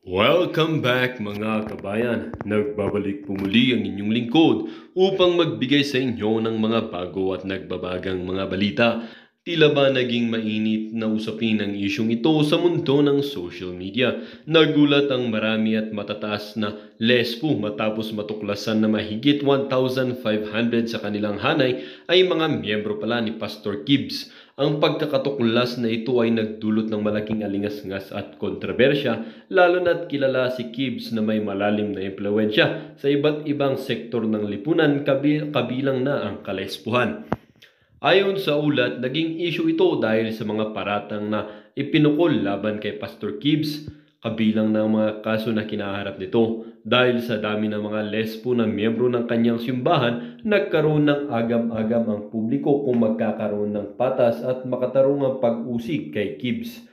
Welcome back mga kabayan. Nagbabalik po muli ang inyong lingkod upang magbigay sa inyo ng mga bago at nagbabagang mga balita. Tila ba naging mainit na usapin ang isyong ito sa mundo ng social media? Nagulat ang marami at matataas na lesbo matapos matuklasan na mahigit 1,500 sa kanilang hanay ay mga miyembro pala ni Pastor Gibbs. Ang pagkakatuklas na ito ay nagdulot ng malaking alingas-ngas at kontrobersya, lalo na't kilala si Gibbs na may malalim na impluensya sa iba't ibang sektor ng lipunan kabilang na ang kalespuhan. Ayon sa ulat, naging issue ito dahil sa mga paratang na ipinukol laban kay Pastor Gibbs, kabilang ng mga kaso na kinaharap nito. Dahil sa dami ng mga lesbo na miyembro ng kanyang simbahan, nagkaroon ng agam-agam ang publiko kung magkakaroon ng patas at makatarungang pag-usig kay Gibbs.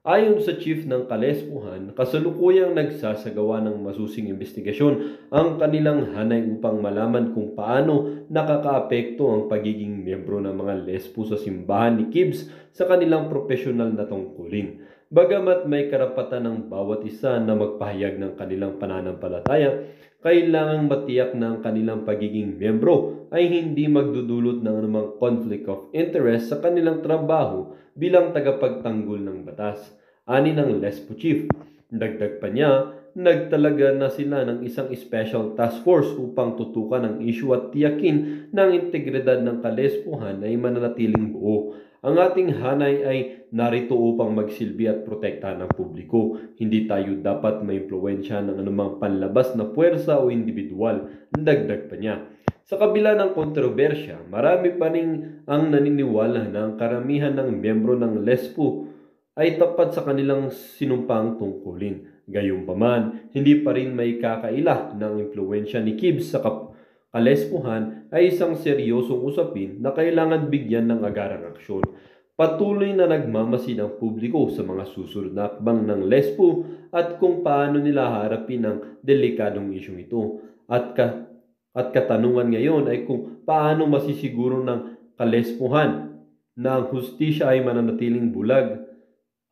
Ayon sa chief ng kalespuhan, kasalukuyang nagsasagawa ng masusing investigasyon ang kanilang hanay upang malaman kung paano nakakaapekto ang pagiging miyembro ng mga lesbo sa simbahan ni Gibbs sa kanilang profesional na tungkulin. Bagamat may karapatan ng bawat isa na magpahayag ng kanilang pananampalataya, kailangang matiyak na ang kanilang pagiging miyembro ay hindi magdudulot ng anumang conflict of interest sa kanilang trabaho bilang tagapagtanggol ng batas. Ani ng Lespo Chief. Dagdag pa niya, nagtalaga na sila ng isang special task force upang tutukan ang issue at tiyakin na ang integridad ng kalespuhan ay mananatiling buo. Ang ating hanay ay narito upang magsilbi at protektahan ang publiko. Hindi tayo dapat maimpluwensya ng anumang panlabas na puwersa o individual. Dagdag pa niya. Sa kabila ng kontrobersya, marami pa rin ang naniniwala na ang karamihan ng miyembro ng Lespo ay tapat sa kanilang sinumpang tungkulin. Gayunpaman, hindi pa rin may kakaila ng impluensya ni Gibbs sa kalespuhan ay isang seryosong usapin na kailangan bigyan ng agarang aksyon. Patuloy na nagmamasid ang publiko sa mga susunod na akbang ng lesbo at kung paano nila harapin ang delikadong isyong ito. At katanungan ngayon ay kung paano masisiguro ng kalespuhan na ang hustisya ay mananatiling bulag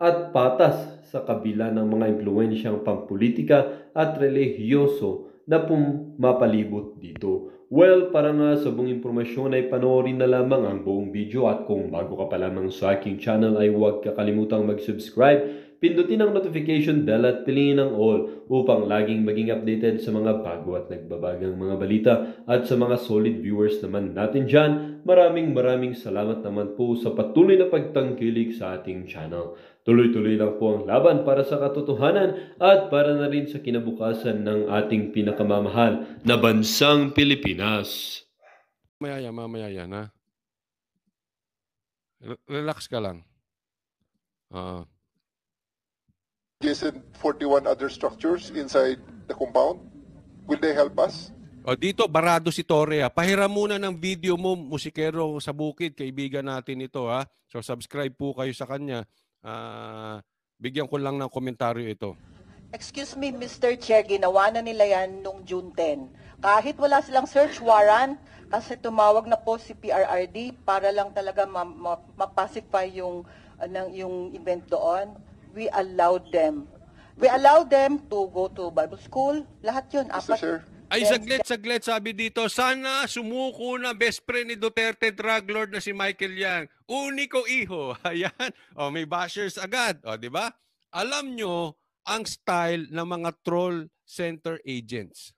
at patas sa kabila ng mga impluensyang pampolitika at relihiyoso na pumapalibot dito. Well, para nga sa buong impormasyon ay panoorin na lamang ang buong video at kung bago ka pa lamang sa aking channel ay huwag kakalimutang mag-subscribe, pindutin ang notification bell at piliin ang all upang laging maging updated sa mga bago at nagbabagang mga balita. At sa mga solid viewers naman natin dyan, maraming salamat naman po sa patuloy na pagtangkilik sa ating channel. Tuloy-tuloy lang po ang laban para sa katotohanan at para na rin sa kinabukasan ng ating pinakamamahal na bansang Pilipinas. Mamaya yan, ha? Relax ka lang. Adjacent 41 other structures inside the compound. Will they help us? O dito, barado si Torre. Ha? Pahiram muna ng video mo, musikero sa bukid, kaibigan natin ito. Ha? So subscribe po kayo sa kanya. Bigyan ko lang ng komentaryo ito. Excuse me, Mr. Chair, ginawa na nila yan noong June 10. Kahit wala silang search warrant, kasi tumawag na po si PRRD para lang talaga mapacify yung event doon. We allowed them. We allowed them to go to Bible school. Lahat yun. Mr. Chair. Ay, saglit, sabi dito, sana sumuko na best friend ni Duterte drug lord na si Michael Yang. Uniko iho. Ayan. O, may bashers agad. O, di ba? Alam nyo ang style ng mga troll center agents.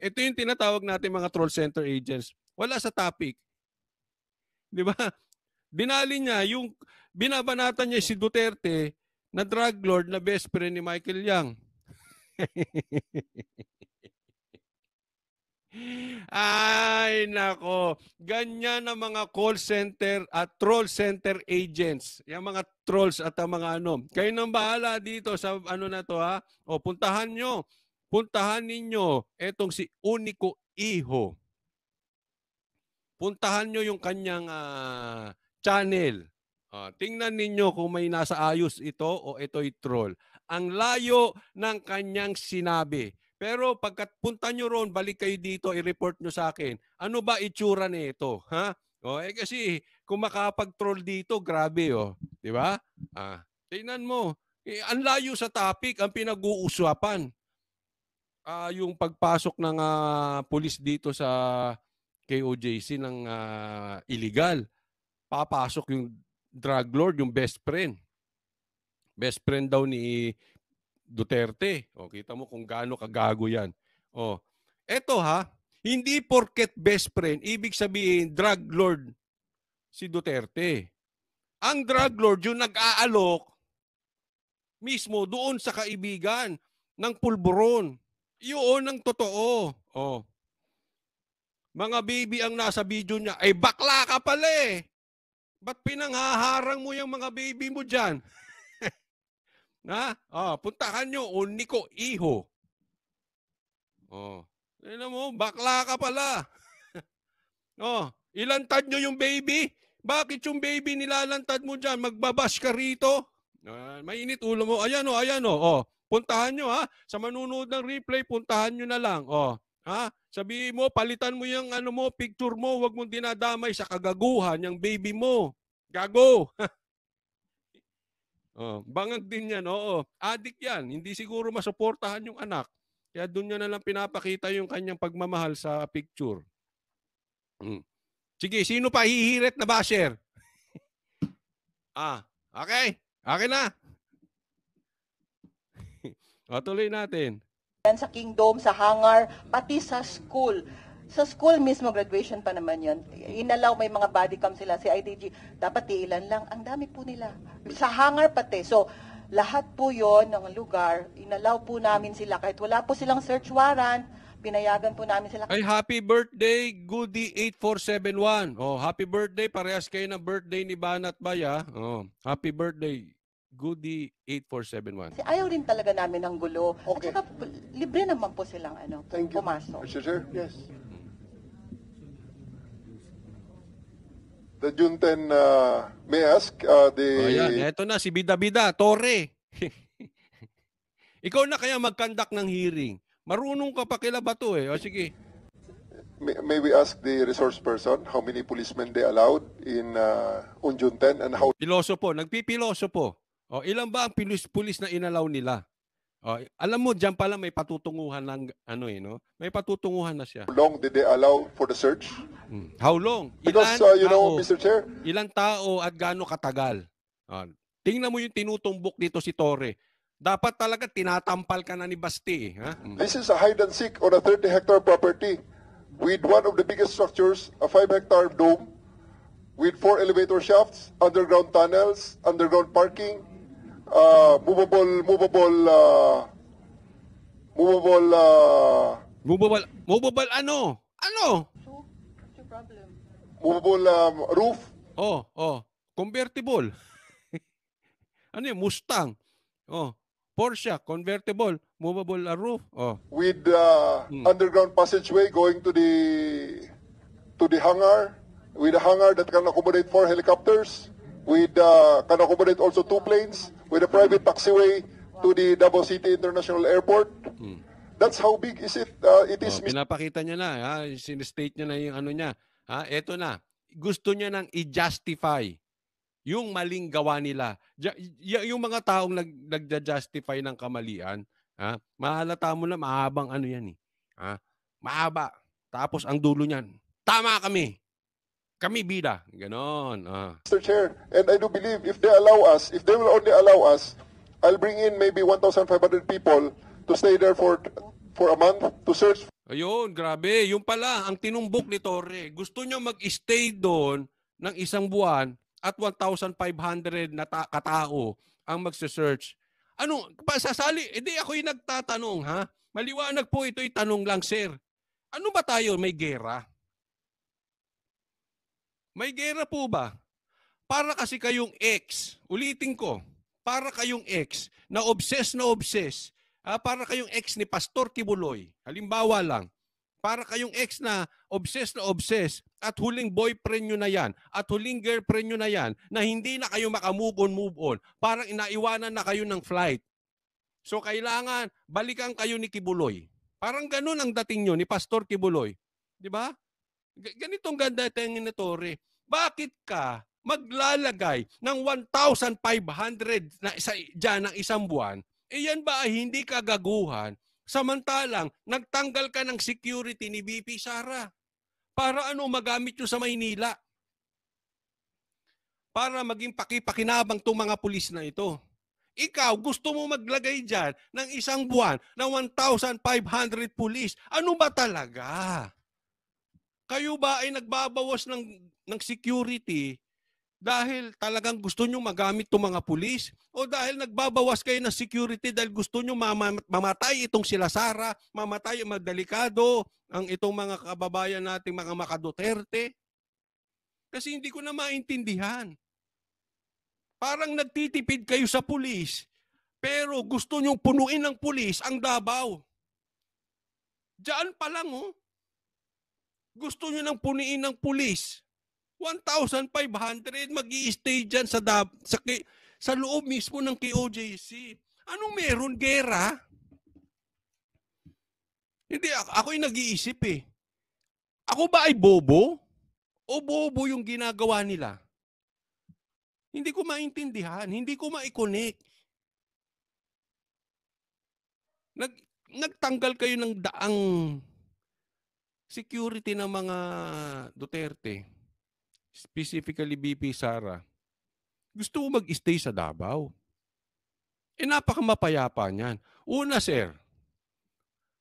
Ito yung tinatawag natin mga troll center agents. Wala sa topic. Di ba? Dinali niya, yung binabanatan niya si Duterte na drug lord na best friend ni Michael Yang. Ay, nako. Ganyan ang mga call center at troll center agents. Yung mga trolls at ang mga ano. Kayo nang bahala dito sa ano na to, ha. O, puntahan nyo. Puntahan ninyo etong si Unico Iho. Puntahan nyo yung kanyang channel. Tingnan ninyo kung may nasa ayos ito o ito'y troll. Ang layo ng kanyang sinabi. Pero pagkat punta nyo ron, balik kayo dito, i-report nyo sa akin. Ano ba itsura nito? Ha? Kasi kung makapag-troll dito, grabe. Di ba? Tingnan mo. Ang layo sa topic, ang pinag-uusapan. Yung pagpasok ng pulis dito sa KOJC ng illegal. Papasok yung drug lord, yung best friend. Best friend daw ni Duterte. O, kita mo kung gaano kagago yan. O, eto hindi porket best friend, ibig sabihin drug lord si Duterte. Ang drug lord yung nag-aalok mismo doon sa kaibigan ng pulburon. Yun ang totoo. Oh. Mga baby ang nasa video niya, ay bakla ka pala eh. Ba't pinanghaharang mo yung mga baby mo dyan? Puntahan nyo, uniko, iho. Tignan mo, bakla ka pala. Ilantad nyo yung baby? Bakit yung baby nilalantad mo dyan? Magbabash ka rito? Mainit ulo mo. Ayan o. Puntahan nyo Sa manunood ng replay, puntahan nyo na lang. Sabihin mo, palitan mo yung picture mo, wag mong dinadamay sa kagaguhan yung baby mo. Gago. Bangag din yan, oo. Adik yan. Hindi siguro masuportahan yung anak. Kaya doon niya na lang pinapakita yung kanyang pagmamahal sa picture. Sige, sino pa hihirit na basher? Okay. Okay na. Tuloy natin. Sa Kingdom, sa hangar, pati sa school. Sa school mismo, graduation pa naman yun. Inalaw, may mga body cam sila, si IDG. Dapat ilan lang. Ang dami po nila. Sa hangar pati. So, lahat po yon ng lugar, inalaw po namin sila. Kahit wala po silang search warrant, pinayagan po namin sila. Ay, happy birthday, Goody 8471. Happy birthday. Parehas kayo ng birthday ni Banat Baya. Happy birthday, Goody 8471. Ayaw rin talaga namin ng gulo. Okay. At saka, libre naman po silang Thank you. pumasok. Mr. Chair? Yes. The June 10, may I ask, Ayan, eto na, si Bida-Bida, Torre. Ikaw na kaya mag-conduct ng hearing. Marunong ka pa kila Bato eh. Sige. may we ask the resource person how many policemen they allowed on June 10 and how Pilosopo, nagpipilosopo. Ilan ba ang pulis na inalaw nila? Alam mo, dyan pala may patutunguhan ng May patutunguhan na siya. long did they allow for the search? How long? Because, Mr. Chair, Ilang tao at gaano katagal? Tingnan mo yung tinutumbok dito si Torre. Dapat talaga tinatampal ka na ni Basti. this is a hide and seek on a 30-hectare property with one of the biggest structures, a 5-hectare dome, with 4 elevator shafts, underground tunnels, underground parking, movable Movable ano? Ano? So, what's your problem? movable roof, Convertible. Ano yun? Mustang. Porsche, convertible, movable roof. with underground passageway going to the hangar, with a hangar that can accommodate 4 helicopters, with can accommodate also 2 planes, with a private taxiway to the Davao City International Airport. That's how big is it? It is. Pinapakita niya na, sinestate niya na yung ano niya. Eto na, gusto niya nang i-justify yung maling gawa nila. Yung mga taong nagja-justify ng kamalian, mahalata mo na mahabang ano yan eh. Mahaba. Tapos ang dulo niyan, tama kami. Kami bida. Ganon. Mr. Chair, and I do believe if they will only allow us, I'll bring in maybe 1,500 people to stay there for a month to search. Ayun, grabe. Yung pala, ang tinumbok ni Torre, gusto niya mag-stay doon ng 1 buwan at 1,500 na katao ang magse-search. Ano, sasali? Hindi ako yung nagtatanong, Maliwanag po ito'y tanong lang, sir. Ano ba tayo? May gera? May gera po ba? Para kasi kayong ex, ulitin ko, para kayong ex na obsess, para kayong ex ni Pastor Kibuloy, halimbawa lang, para kayong ex na obsess at huling boyfriend nyo na yan at huling girlfriend nyo na yan na hindi na kayo makamove on, parang inaiwanan na kayo ng flight. So kailangan balikan kayo ni Kibuloy. Parang ganun ang dating nyo ni Pastor Kibuloy. Di ba? Ganitong ganda tingin ni Torre. Bakit ka maglalagay ng 1,500 na dyan ng isang buwan, yan ba ay hindi kagaguhan? Samantalang, nagtanggal ka ng security ni VP Sara. Para magamit nyo sa Maynila? Para maging pakipakinabang itong mga pulis na ito. Ikaw, gusto mo maglagay dyan ng isang buwan ng 1,500 pulis. Ano ba talaga? Kayo ba ay nagbabawas ng security dahil talagang gusto nyo magamit itong mga pulis? O dahil nagbabawas kayo ng security dahil gusto nyo mamatay itong sila Sara, mamatay ang delikado, ang itong mga kababayan nating mga Duterte? Kasi hindi ko na maintindihan. Parang nagtitipid kayo sa pulis, pero gusto nyong punuin ng pulis ang Davao. Diyan pa lang, gusto nyo nang puniin ng pulis. 1,500 mag-i-stay dyan sa loob mismo ng KOJC. Anong meron? Gera? Hindi, ako'y nag-iisip eh. Ako ba ay bobo? O bobo yung ginagawa nila? Hindi ko maintindihan. Hindi ko ma-connect. Nagtanggal kayo ng daang security ng mga Duterte, specifically VP Sara. Gusto mo mag-stay sa Davao? Napakamapayapa niyan. Una, sir,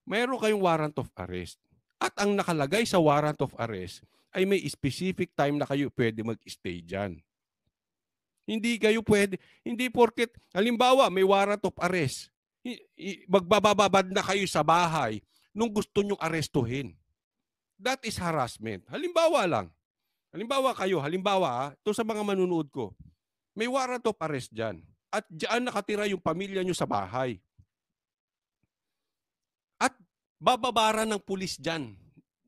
mayroon kayong warrant of arrest. At ang nakalagay sa warrant of arrest ay may specific time na kayo pwede mag-stay dyan. Hindi kayo pwede, hindi porket, halimbawa, may warrant of arrest, magbababad na kayo sa bahay nung gusto nyong arestuhin. That is harassment. Halimbawa lang. Halimbawa kayo, ito sa mga manunood ko, may warrant of arrest dyan. At dyan nakatira yung pamilya nyo sa bahay. At bababaran ng pulis dyan.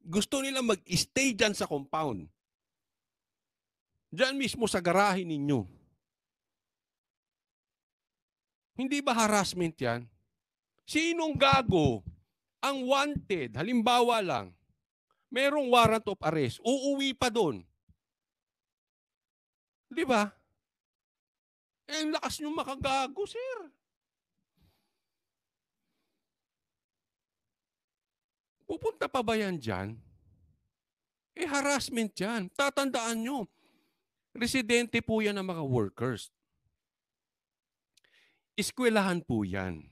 Gusto nila mag-stay dyan sa compound. Dyan mismo sa garahe ninyo. Hindi ba harassment yan? Sinong gago ang wanted? Halimbawa lang, merong warrant of arrest, uuwi pa doon. Di ba? Ang lakas nyo makagago, sir. Pupunta pa ba yan dyan? Harassment yan. Tatandaan nyo, residente po yan ng mga workers. Eskwelahan po yan.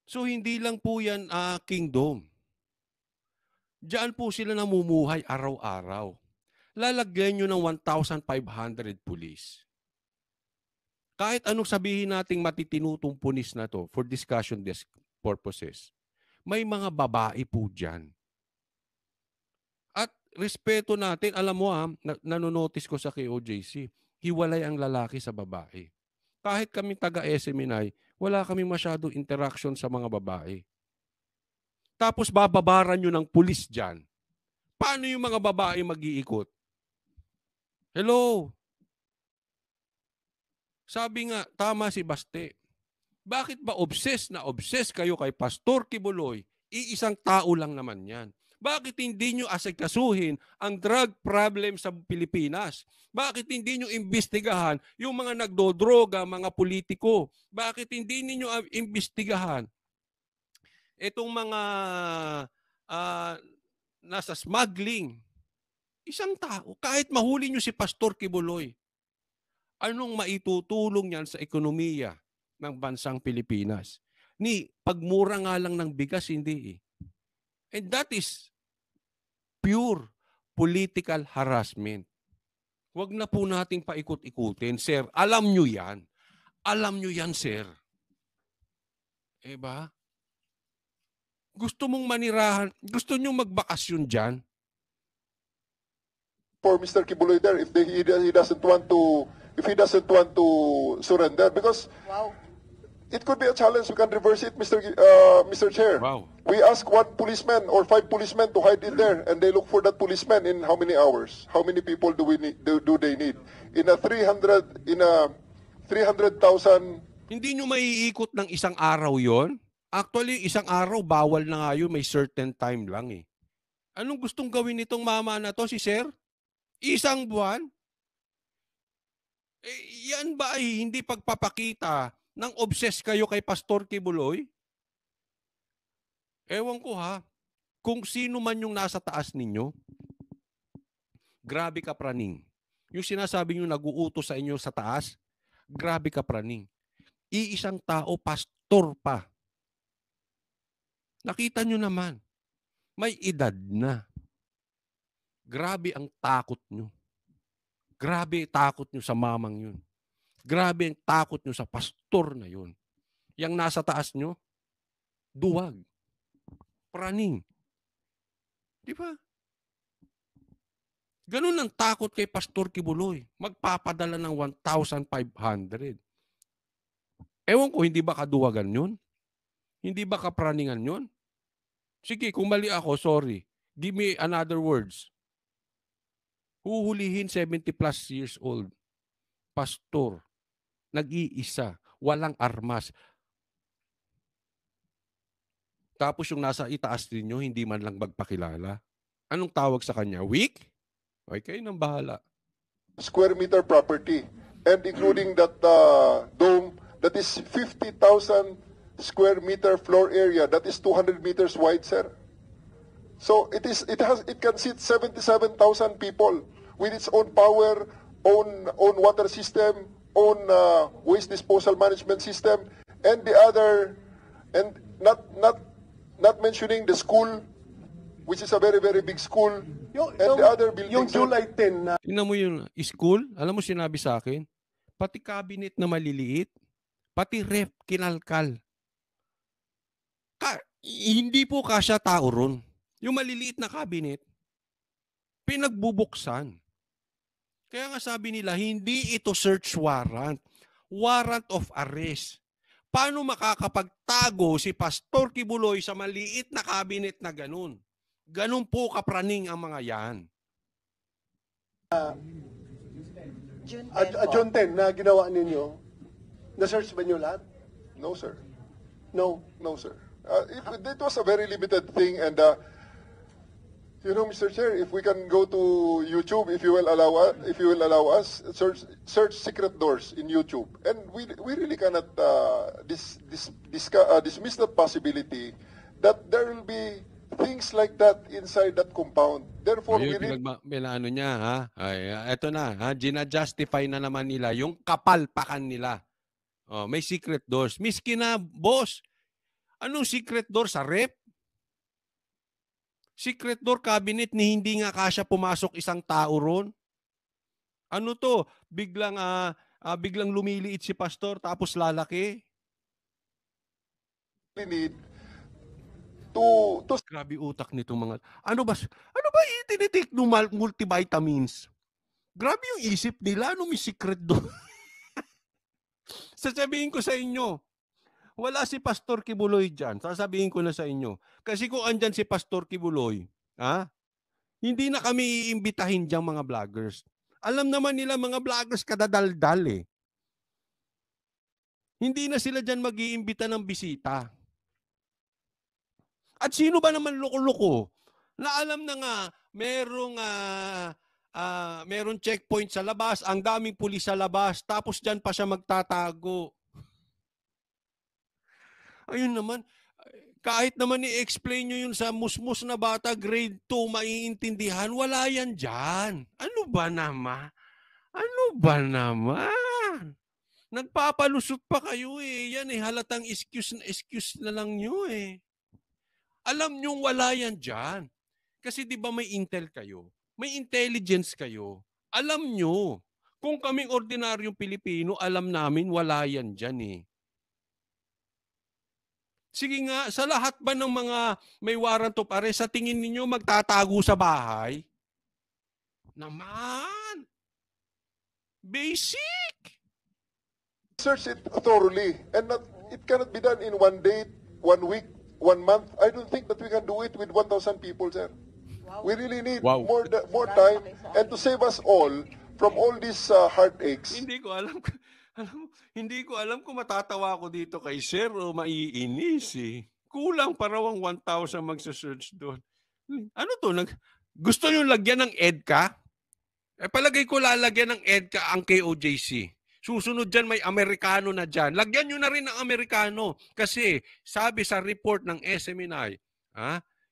So, hindi lang po yan kingdom. Diyan po sila namumuhay araw-araw. Lalagyan nyo ng 1,500 pulis. Kahit anong sabihin nating matitinutong pulis na to for discussion purposes, may mga babae po dyan. At respeto natin, alam mo nanonotice ko sa KOJC, hiwalay ang lalaki sa babae. Kahit kami taga-SMNI, wala kami masyadong interaction sa mga babae. Tapos bababaran nyo ng pulis dyan. Paano yung mga babae mag-iikot? Hello? Sabi nga, tama si Baste. Bakit ba obsessed kayo kay Pastor Kibuloy? Iisang tao lang naman yan. Bakit hindi nyo asikasuhin ang drug problem sa Pilipinas? Bakit hindi nyo imbestigahan yung mga nagdodroga, mga politiko? Bakit hindi niyo imbestigahan itong mga nasa smuggling? Isang tao, kahit mahuli nyo si Pastor Kibuloy, anong maitutulong yan sa ekonomiya ng bansang Pilipinas? Pagmura nga lang ng bigas, hindi eh. And that is pure political harassment. Huwag na po nating paikot-ikutin. Sir, alam nyo yan. Alam nyo yan, sir. Ba? Gusto mong manirahan, gusto nyo magbakasyon dyan? For Mr. Kibuloy there, if he doesn't want to surrender, because Wow. it could be a challenge. We can reverse it, Mr. Chair. Wow. We ask 1 policeman or 5 policemen to hide in there, and they look for that policeman in how many hours? How many people do they need? In a 300,000. Hindi nyo maiikot ng isang araw yon? Actually, isang araw, bawal na nga yun. May certain time lang eh. Anong gustong gawin nitong mama na to, si Sir? Isang buwan? Yan ba ay hindi pagpapakita ng obsessed kayo kay Pastor Kibuloy? Ewan ko ha, kung sino man yung nasa taas ninyo, grabe ka praning. Yung sinasabi nyo nag-uutos sa inyo sa taas, grabe ka praning. Iisang tao, pastor pa. Nakita nyo naman, may edad na. Grabe ang takot nyo. Grabe ang takot nyo sa mamang yun. Grabe ang takot nyo sa pastor na yun. Yang nasa taas nyo, duwag. Praning. Di ba? Ganun ang takot kay Pastor Kibuloy. Magpapadala ng 1,500. Ewan ko, hindi ba kaduwagan yun? Hindi ba kapraningan yun? Sige, kung mali ako, sorry. Give me another words. Huhulihin 70 plus years old. Pastor. Nag-iisa. Walang armas. Tapos yung nasa itaas ninyo, hindi man lang magpakilala. Anong tawag sa kanya? Weak? Okay, kayo nang bahala. Square meter property, and including that dome, that is 50,000 square meter floor area. That is 200 meters wide, sir. So it can seat 77,000 people with its own power, own water system, own waste disposal management system, and the other, and not mentioning the school, which is a very, very big school, and the other buildings. Yung July 10 na Tingnan mo yung school, alam mo sinabi sa akin, pati cabinet na maliliit, pati ref, kinalkal. Hindi po kasya tao ron. Yung maliliit na cabinet, pinagbubuksan. Kaya nga sabi nila, hindi ito search warrant. Warrant of arrest. Paano makakapagtago si Pastor Kibuloy sa maliit na cabinet na ganun? Ganun po kapraning ang mga yan. June 10 po. June 10 na ginawa ninyo, na-search ba nyo lahat? No, sir. No. No, sir. It was a very limited thing, and you know, Mr. Chair, if we can go to YouTube, if you will allow us, search secret doors in YouTube, and we really cannot dismiss the possibility that there will be things like that inside that compound. Therefore, we really... Ano niya, ha? Ay, eto na, ha? Gina-justify na naman nila yung kapalpakan nila. Oh, may secret doors. Miski na, boss, anong secret door sa rep? Secret door cabinet ni hindi nga kasya pumasok isang tao ron. Ano to? Biglang lumiliit si pastor tapos lalaki. need to Grabe utak nitong mga... Ano ba itinitik ng multivitamins? Grabe yung isip nila. Ano may secret doon? Sasabihin ko sa inyo, wala si Pastor Kibuloy dyan. Sasabihin ko na sa inyo. Kasi kung andyan si Pastor Kibuloy, hindi na kami iimbitahin dyan mga vloggers. Alam naman nila mga vloggers kadadaldal eh. Hindi na sila dyan mag-iimbita ng bisita. At sino ba naman loko-loko na alam na nga merong checkpoint sa labas, ang daming pulis sa labas, tapos dyan pa siya magtatago. Ayun naman, kahit naman i-explain nyo yun sa musmus na bata, grade 2, maiintindihan, wala yan dyan. Ano ba naman? Nagpapalusot pa kayo eh. Yan eh, halatang excuse na lang nyo eh. Alam nyo wala yan dyan. Kasi di ba may intel kayo? May intelligence kayo. Alam nyo. Kung kaming ordinaryong Pilipino, alam namin wala yan dyan eh. Sige nga, sa lahat ba ng mga may warrant of arrest, sa tingin ninyo magtatago sa bahay? Naman! Basic! search it thoroughly, and it cannot be done in 1 day, 1 week, 1 month. I don't think that we can do it with 1,000 people, sir. Wow. We really need Wow. more time, and to save us all from all these heartaches. Hindi ko alam kung matatawa ako dito kay Sir o maiinis eh. Kulang pa raw ang 1,000 magsa-search doon. Ano to? Gusto nyo lagyan ng EDCA? Palagay ko lalagyan ng EDCA ang KOJC. Susunod dyan may Amerikano na dyan. Lagyan nyo na rin ng Amerikano. Kasi sabi sa report ng SMNI,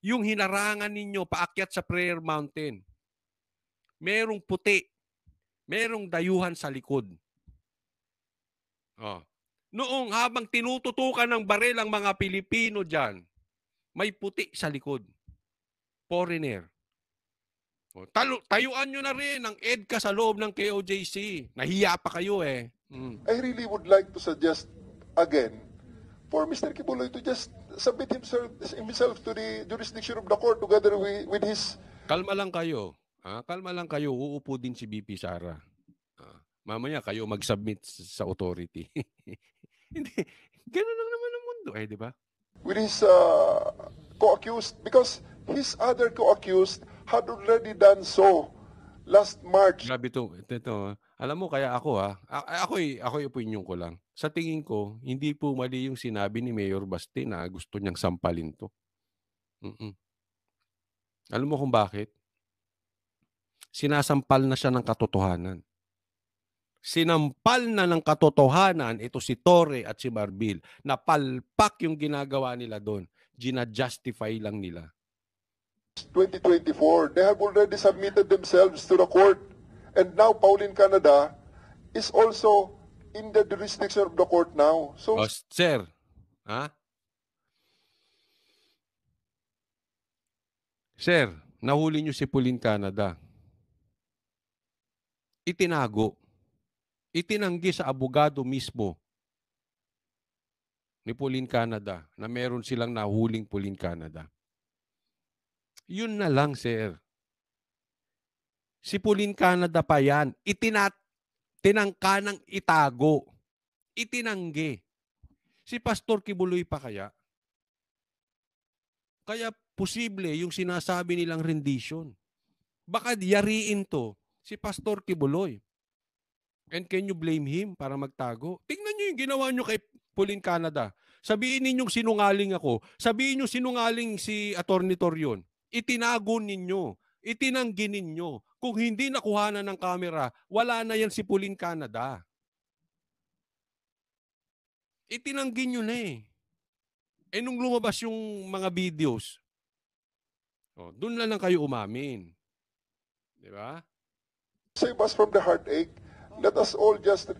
yung hinarangan ninyo paakyat sa Prayer Mountain, merong puti, merong dayuhan sa likod. Noong habang tinututukan ng baril ang mga Pilipino dyan, may puti sa likod. Foreigner. Tayuan nyo na rin ang EDCA sa loob ng KOJC. Nahiya pa kayo eh. I really would like to suggest again for Mr. Kibuloy to just submit himself to the jurisdiction of the court together with his... Kalma lang kayo. Kalma lang kayo. Uupo din si BP Sara. Mamaya kayo mag-submit sa authority. Hindi. Ganun lang naman ang mundo eh, di ba? With his co-accused, because his other co-accused had already done so last March. Grabe ito. Alam mo, kaya ako ako'y opinion ko lang. Sa tingin ko, hindi po mali yung sinabi ni Mayor Basti na gusto niyang sampalin to. Alam mo kung bakit? Sinasampal na siya ng katotohanan. Sinampal na ng katotohanan ito si Torre at si Marbil. Napalpak yung ginagawa nila doon. Gina-justify lang nila. 2024, they have already submitted themselves to the court. And now, Pauline Canada is also in the jurisdiction of the court now. So, sir, Sir, nahuli niyo si Pauline Canada. Itinago. Itinanggi sa abogado mismo ni Pauline Canada na meron silang nahuling Pauline Canada. Yun na lang, sir. Si Pauline Canada pa yan. Tinangka ng itago. Itinanggi. Si Pastor Kibuloy pa kaya? Kaya posible yung sinasabi nilang rendition. Baka yariin to si Pastor Kibuloy. And can you blame him para magtago? Tingnan nyo yung ginawa nyo kay Pauline Canada. Sabihin ninyong sinungaling ako. Sabihin nyo sinungaling si Atty. Torion. Itinago ninyo. Itinanggi ninyo. Kung hindi nakuhanan ng kamera, wala na yan si Pauline Canada. Itinanggi nyo na eh. Nung lumabas yung mga videos, doon lang kayo umamin. Di ba? save us from the heartache. Let us all just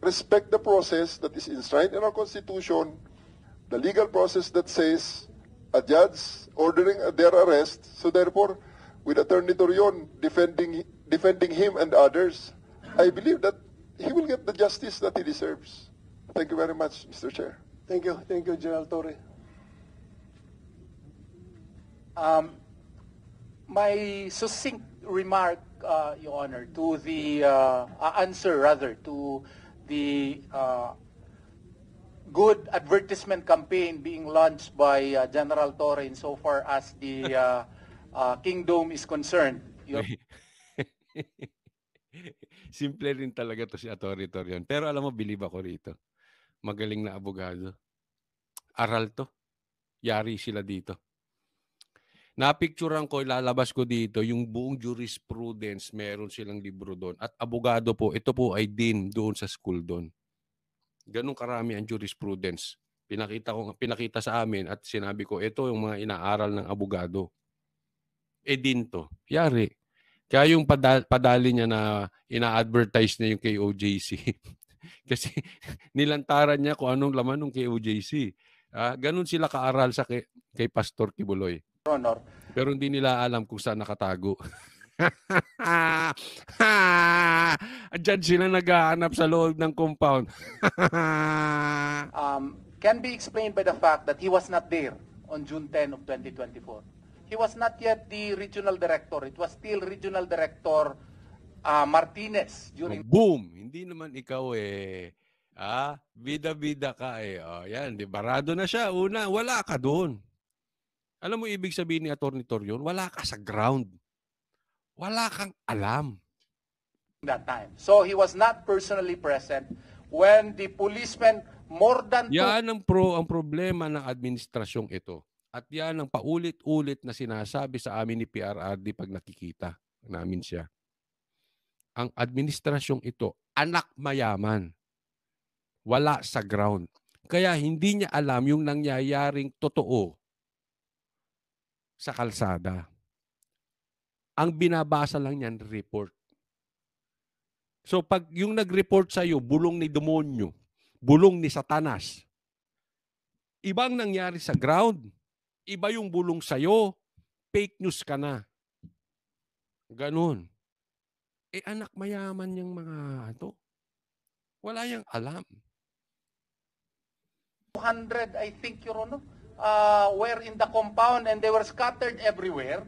respect the process that is enshrined in our Constitution, the legal process that says a judge ordering their arrest. So therefore, with Atty. Torion defending him and others, I believe that he will get the justice that he deserves. Thank you very much, Mr. Chair. Thank you, General Torre. My succinct remark, Your Honor, to the answer rather to the good advertisement campaign being launched by General Torre insofar as the kingdom is concerned. Simple rin talaga to si Atty. Torion. Pero alam mo, believe ako rito. Magaling na abogado. Aral to. Yari sila dito. Napicturean ko, ilalabas ko dito, yung buong jurisprudence, meron silang libro doon. At abogado po, ito po ay dean doon sa school doon. Ganun karami ang jurisprudence. Pinakita sa amin at sinabi ko, ito yung mga inaaral ng abogado. Dean to. Yari. Kaya yung padali niya na ina-advertise niya yung KOJC. Kasi nilantaran niya kung anong laman ng KOJC. Ganun sila kaaral sa kay Pastor Kibuloy. Honor. Pero hindi nila alam kung saan nakatago. Diyan sila naghahanap sa loob ng compound. Can be explained by the fact that he was not there on June 10 of 2024. He was not yet the regional director. It was still regional director Martinez during... Boom! Hindi naman ikaw bida-bida ka yan, di barado na siya. Una, wala ka doon. Alam mo ibig sabihin ni Atty. Torion? Wala ka sa ground. Wala kang alam. That time. So he was not personally present when the policemen more than... Yan ang problema ng administrasyong ito. At yan ang paulit-ulit na sinasabi sa amin ni PRRD pag nakikita namin siya. ang administrasyong ito, anak mayaman. Wala sa ground. Kaya hindi niya alam yung nangyayaring totoo sa kalsada. Ang binabasa lang niyan, report. So pag yung nag-report sa'yo, bulong ni demonyo, bulong ni Satanas, ibang nangyari sa ground, iba yung bulong sa'yo, fake news ka na. Ganun. Anak mayaman yung mga ito. Wala yang alam. 200, I think, Your Honor, were in the compound and they were scattered everywhere.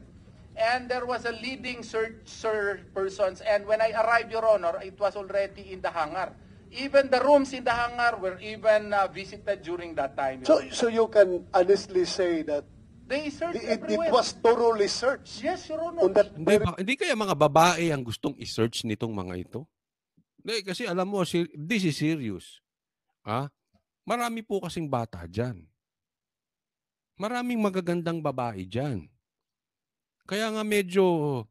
And there was a leading search persons. And when I arrived, Your Honor, it was already in the hangar. Even the rooms in the hangar were even visited during that time. So you can honestly say that They searched it everywhere. was thoroughly searched Yes, Your Honor. on that Hindi kaya mga babae ang gustong i-search nitong mga ito? Hindi, kasi alam mo, this is serious. Marami po kasing bata dyan. Maraming magagandang babae dyan. Kaya nga medyo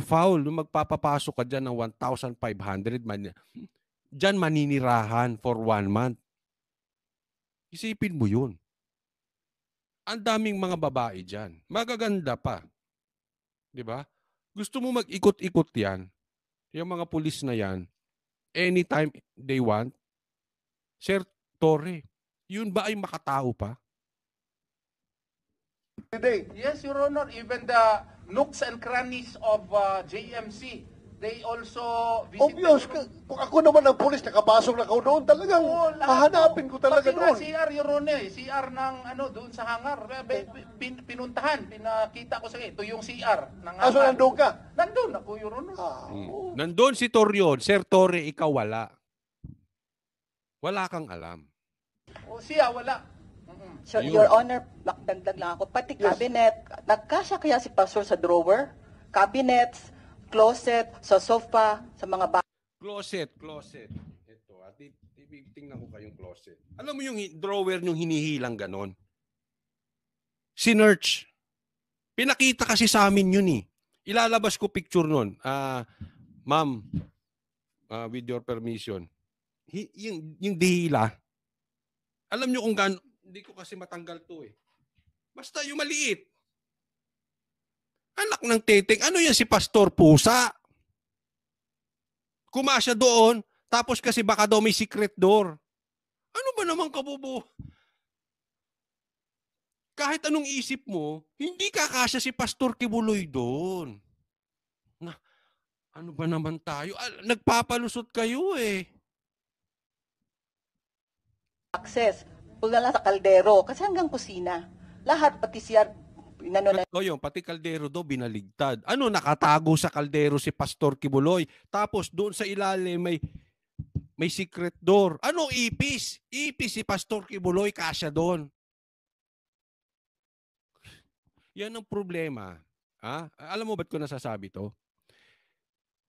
foul nung magpapapasok ka dyan ng 1,500. Dyan maninirahan for 1 month. Isipin mo yun. Ang daming mga babae dyan. Magaganda pa. Diba? Gusto mo mag-ikot-ikot yan, yung mga pulis na yan, anytime they want, Sir Torre, yun ba ay makatao pa? day. Yes, Your Honor. Even the nooks and crannies of JMC, they also visited. Obvious. Kung ako naman ang pulis, nakapasok na ako doon, talagang Oo, lahat hahanapin ko po. talaga Pati nga doon. CR, Your Honor, CR ng doon sa hangar. Pinuntahan, pinakita ko sa ito yung CR ng hangar. Kaso nandun ka? Nandun ako, Your Honor. Nandun si Torion, Sir Torre, ikaw wala. Wala kang alam. O siya, wala. So, Ayun. Your Honor, dagdag lang ako. Pati cabinet, nagkasya kaya si Pastor sa drawer? Cabinets, closet, sa sofa, sa mga Closet. Ito, at tingnan ko kayong closet. Alam mo yung drawer yung hinihilang ganon? Sinerch. Pinakita kasi sa amin yun eh. Ilalabas ko picture nun. Ma'am, with your permission. Yung dihila. Alam nyo kung gaano, hindi ko kasi matanggal to eh. Basta yung maliit. Anak ng teteng, ano yan si Pastor Pusa? Kumasya doon, tapos kasi baka daw may secret door. Ano ba naman kabubo? Kahit anong isip mo, hindi kakasya si Pastor Kibuloy doon. Ano ba naman tayo? Nagpapalusot kayo eh. access. Pula lang sa kaldero. Kasi hanggang kusina. Lahat, pati siya, inano na. Yung pati kaldero do binaligtad. Ano, nakatago sa kaldero si Pastor Kibuloy. Tapos doon sa ilalim may secret door. Ano, ipis? Ipis si Pastor Kibuloy, kasya doon. Yan ang problema. Alam mo ba't ko nasasabi to?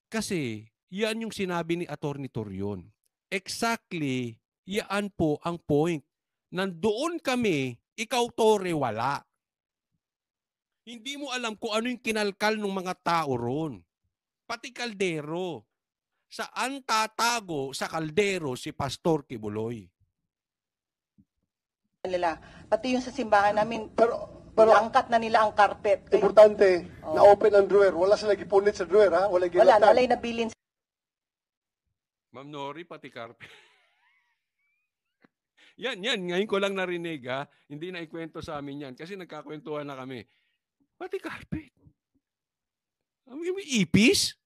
Kasi yan yung sinabi ni Attorney Torion. Exactly, yan po ang point. Nandoon kami, ikaw Torre, wala. Hindi mo alam kung ano yung kinalkal ng mga tao ron. Pati kaldero. Saan tatago sa kaldero si Pastor Kibuloy? Nila. Pati yung sa simbahan namin, Pero langkat na nila ang carpet. importante, na-open ang drawer. Wala sila gipunit sa drawer, ha? Wala Wala, ginatan. nalay na bilin. Ma'am Nori, pati carpet. Yan. Ngayon ko lang narinig, ha? Hindi na ikwento sa amin yan kasi nagkakwentuhan na kami. Pati carpet. May ipis?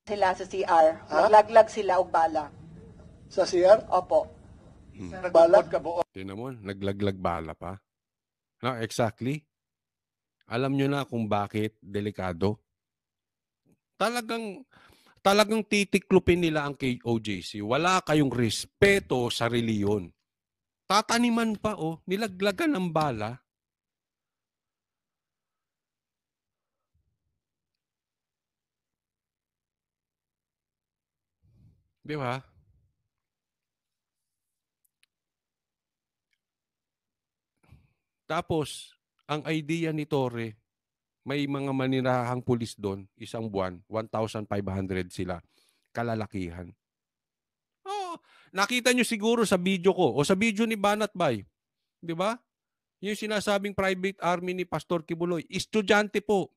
Sila sa CR. Naglaglag sila og bala. Sa CR? Opo. Bala? Tinan mo, naglaglag bala pa. Exactly. Alam nyo na kung bakit delikado. Talagang titiklupin nila ang KOJC. Wala kayong respeto sa reliyon. Tataniman pa, nilaglagan ng bala. Di ba? Tapos, ang idea ni Torre, may mga maninirahang pulis doon, isang buwan, 1,500 sila. kalalakihan. Oh, nakita nyo siguro sa video ko o sa video ni Banat Bay. Di ba? Yung sinasabing private army ni Pastor Kibuloy. Estudyante po.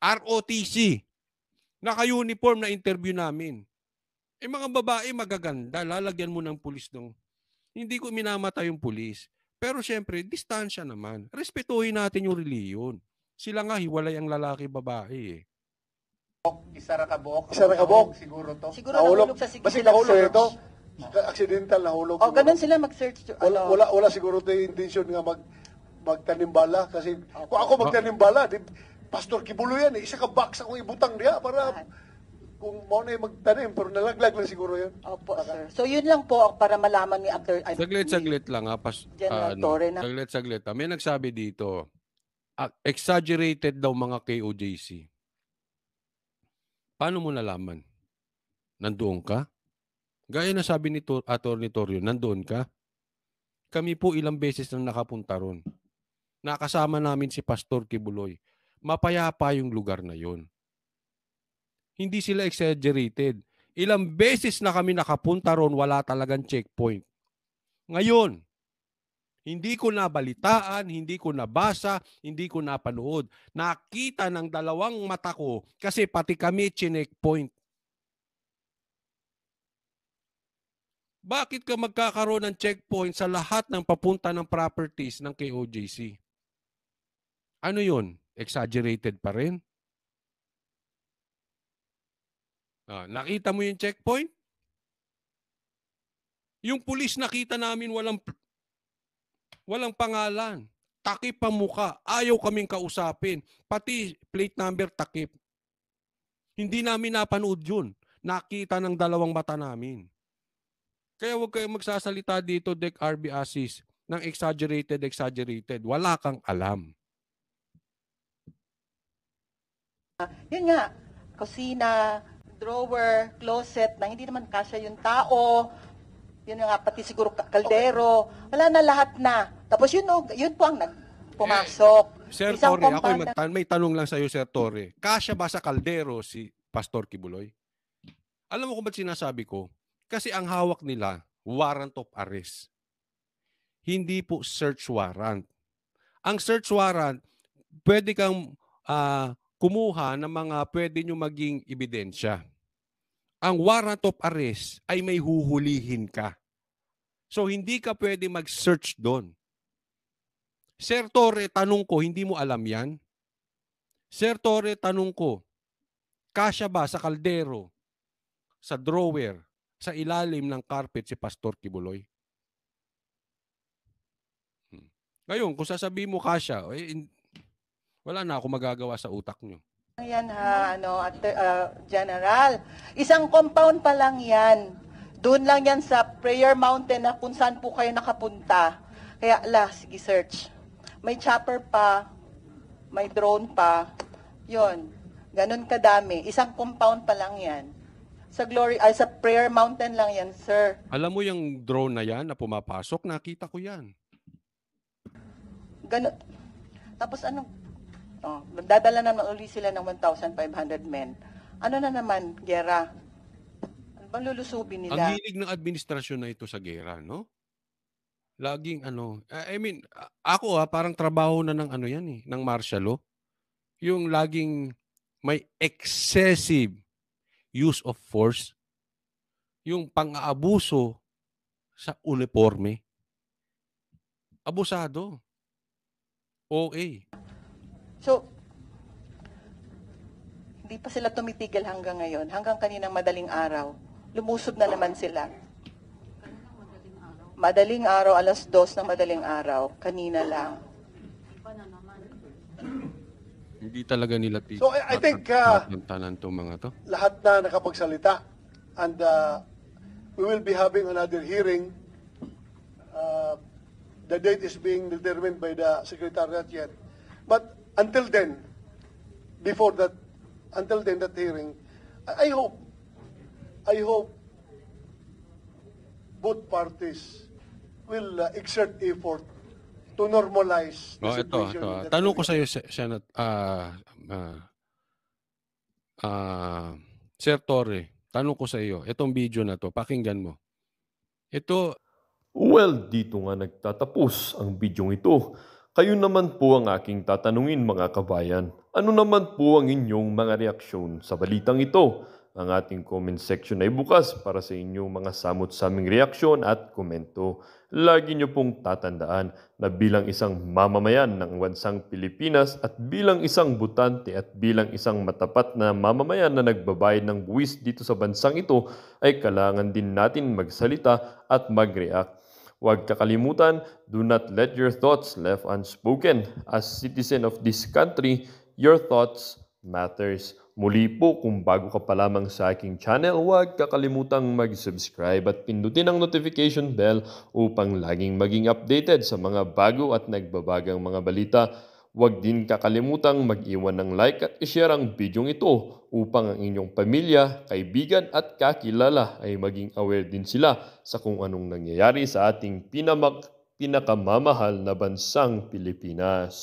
ROTC. Naka-uniform na interview namin. Mga babae magaganda. Lalagyan mo ng pulis nung. Hindi ko minamata yung pulis. Pero syempre, distansya naman. Respetuhin natin yung reliyon. Sila nga, hiwalay ang lalaki-babae eh. Isara kabok. Isara kabok. Siguro to. Siguro nahulog sa sige Basta sila nahulog search. ito. Accidental nahulog. O, ganun sila mag-search. Wala siguro tayo intention nga magtanim bala. Kasi kung ako magtanim bala, Pastor Kibulo yan eh. Isa ka box akong ibutang diya para kung mo na magtanim. Pero nalaglag lang siguro yan. Opo, sir. So, yun lang po para malaman ni Saglit lang ha. General Torre na. Saglit. May nagsabi dito, exaggerated daw mga KOJC. Paano mo nalaman? Nandoon ka? Gaya na sabi ni Atty. Torrio, nandoon ka? Kami po ilang beses nang nakapunta ron. Nakasama namin si Pastor Kibuloy. Mapayapa yung lugar na yon. Hindi sila exaggerated. Ilang beses na kami nakapunta ron, wala talagang checkpoint. Ngayon, hindi ko nabalitaan, hindi ko nabasa, hindi ko napanood. Nakita ng dalawang mata ko kasi pati kami checkpoint. Bakit ka magkakaroon ng checkpoint sa lahat ng papunta ng properties ng KOJC? Ano yun? Exaggerated pa rin? Nakita mo yung checkpoint? Yung pulis nakita namin walang pangalan. Takip ang muka. Ayaw kaming kausapin. Pati plate number takip. Hindi namin napanood yun. Nakita ng dalawang mata namin. Kaya huwag kayong magsasalita dito, Dec RB Assis, ng exaggerated. Wala kang alam. Yun nga, kusina, drawer, closet, na hindi naman kasya yung tao. Yun nga, pati siguro kaldero. Wala na lahat na. Tapos yun po ang pumasok. Sir Isang Torre, compound may tanong lang sa'yo, Sir Torre. Kasya ba sa kaldero si Pastor Kibuloy? Alam mo kung ba't sinasabi ko? Kasi ang hawak nila, warrant of arrest. Hindi po search warrant. Ang search warrant, pwede kang kumuha ng mga pwede nyo maging ebidensya. Ang warrant of arrest ay may huhulihin ka. So, hindi ka pwede mag-search doon. Sir Torre, tanong ko, hindi mo alam yan? Sir Torre, tanong ko, kasya ba sa kaldero, sa drawer, sa ilalim ng carpet si Pastor Kibuloy? Ngayon, kung sasabihin mo kasya, wala na ako magagawa sa utak nyo. Yan General. Isang compound pa lang yan. Doon lang yan sa Prayer Mountain na kung saan po kayo nakapunta. Kaya, sige, search. May chopper pa, may drone pa. Yon, ganun kadami. Isang compound pa lang yan. Sa Prayer Mountain lang yan, sir. Alam mo yung drone na yan na pumapasok? Nakita ko yan. Ganun. Tapos dadala naman uli sila ng 1,500 men. Ano na naman, gera? Ano bang lulusubin nila? Ang hilig ng administrasyon na ito sa gera, no? Laging ako parang trabaho na ng yan ng martial law. Yung laging may excessive use of force, yung pang-aabuso sa uniforme. Abusado. OA. So, hindi pa sila tumitigil hanggang ngayon. Hanggang kaninang madaling araw. Lumusob na naman sila. Madaling araw, 2:00 ng madaling araw. Kanina lang. Hindi talaga nila So, I think tanan tong mga to. lahat na nakapagsalita and we will be having another hearing. The date is being determined by the Secretariat yet. But until then, that hearing, I hope both parties will exert effort to normalize the situation. Ito. Tanong ko sa iyo, Sir Torre, Tanong ko sa iyo, itong video na to, pakinggan mo. Ito, Well, dito nga nagtatapos ang bidyong ito. Kayo naman po ang aking tatanungin mga kabayan. Ano naman po ang inyong mga reaksyon sa balitang ito? Ang ating comment section ay bukas para sa inyong mga samot-saming reaksyon at komento. Lagi niyo pong tatandaan na bilang isang mamamayan ng bansang Pilipinas at bilang isang butante at bilang isang matapat na mamamayan na nagbabayad ng buwis dito sa bansang ito ay kailangan din natin magsalita at mag-react. Huwag kakalimutan, do not let your thoughts left unspoken. As citizen of this country, your thoughts matters. Muli po, kung bago ka pa lamang sa aking channel, huwag kakalimutang mag-subscribe at pindutin ang notification bell upang laging maging updated sa mga bago at nagbabagang mga balita. Huwag din kakalimutang mag-iwan ng like at i-share ang bidyong ito upang ang inyong pamilya, kaibigan at kakilala ay maging aware din sila sa kung anong nangyayari sa ating pinakamamahal na bansang Pilipinas.